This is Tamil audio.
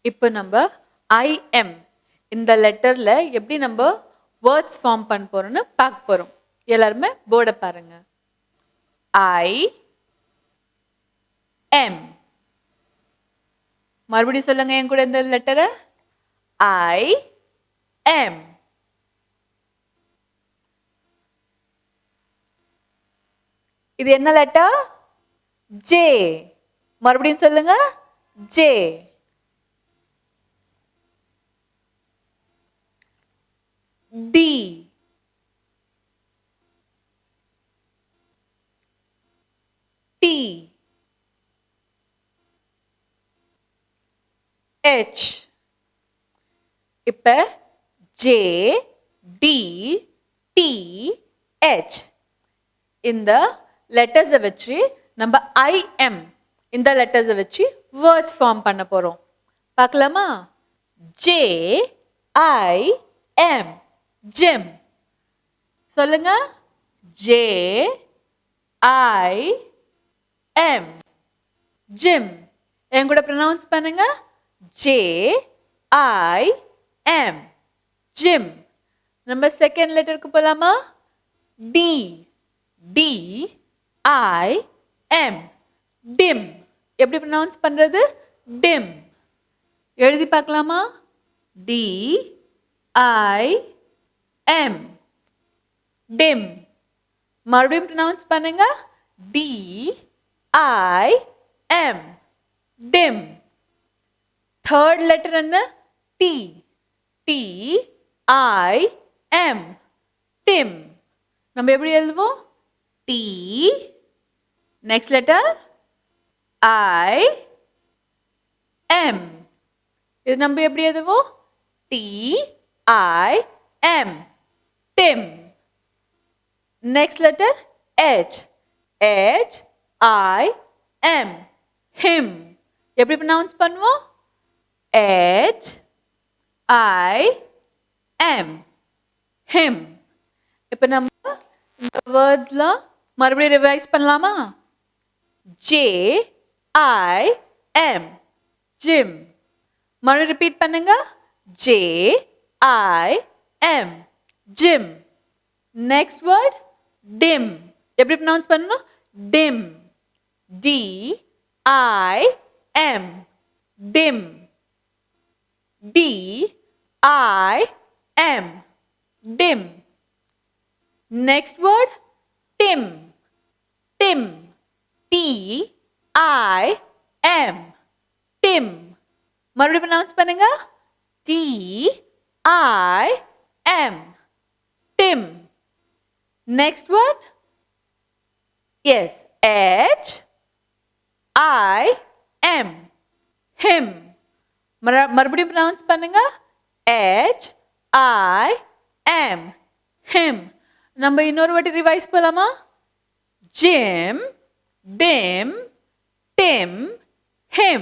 இப்போ நம்ம IM இந்த லெட்டர்ல எப்படி நம்ம வேர்ட்ஸ் ஃபார்ம் பண்ண போறோம்னு பார்க்க போறோம். எல்லாரும் போர்டை பாருங்க. IM. மறுபடியும் சொல்லுங்க என் கூட இந்த லெட்டரை. IM. இது என்ன லெட்டர்? J. மறுபடியும் சொல்லுங்க. J. D. T. H. இப்ப J, D, T, H இந்த லெட்டர்ஸை வச்சு நம்ம IM இந்த லெட்டர்ஸை வச்சு வேர்ட்ஸ் ஃபார்ம் பண்ண போறோம். பார்க்கலாமா? J, I, M. Gym. சொல்லுங்க. J, I, M. Gym. என் கூட ப்ரொனவுன்ஸ் பண்ணுங்க. J, I, M. Gym. நம்ம செகண்ட் லெட்டருக்கு போலாமா? D, D, I, M. Dim. எப்படி ப்ரொனவுன்ஸ் பண்றது? Dim. எழுதி பார்க்கலாமா? D, I, M. Dim. மறுபடியும் ப்ரொனவுன்ஸ் பண்ணுங்க. D, I, M. Dim. Third letter என்ன? T. T, I, M. Tim. நம்ம எப்படி எழுதுவோம்? T. Next letter I, M. இது நம்ம எப்படி எழுதுவோம்? T, I, M. Tim. Next letter H. H, I, M. Him. எப்படி pronounce பண்ணுவோம்? H, I, M. Him. இப்போ நம்ம இந்த வேர்ட்ஸ்லாம் மறுபடியும் ரிவைஸ் பண்ணலாமா? J, I, M. Gym. மறுபடியும் ரிப்பீட் பண்ணுங்க. J, I, M. Gym. Next word dim. எப்படி ப்ரொனவுன்ஸ் பண்ணணும்? Dim. D, I, M. Dim. D, I, M. Dim. Next word Tim. Tim. T, I, M. Tim. மறுபடியும் ப்ரொனவுன்ஸ் பண்ணுங்க. T, I, M. Tim. Next word? Yes. H, I, M. Him. மறுபடியும் pronounce பண்ணுங்க. H, I, M. Him. நம்ம இன்னொரு வாட்டி ரிவைஸ் பண்ணலாமா? Jim, dim, Tim, him.